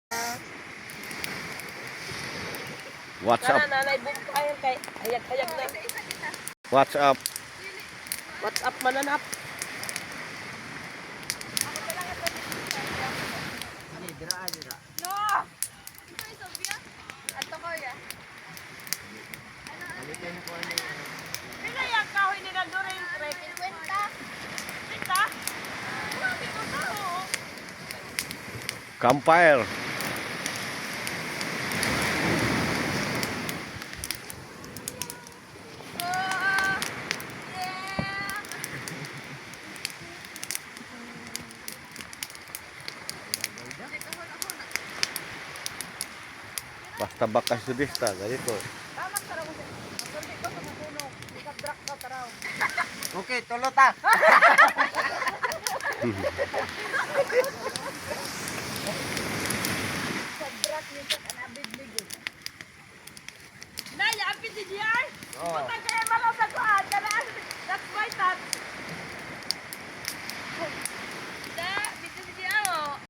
What's up? Nanay bumpayan kay hayag-hayag na. What's up? What's up mananap? No! Ito yung Sophia? Ato ko ya. Pinayak kahoy ni Gandurin, Trek. Kwenta. Kita? Grabe ko tao. Campfire. Oh! Yeah! Basta bakas sudista, ganito. Tama ka raw. Pagkundi ko sa puno. Ikabrak ka taraw. Okay, tulo ta. Sabrak nito ka nabiglig. Naya, apit si GR? Oh. Putang kaya malaw sa kuhaan. That's my touch.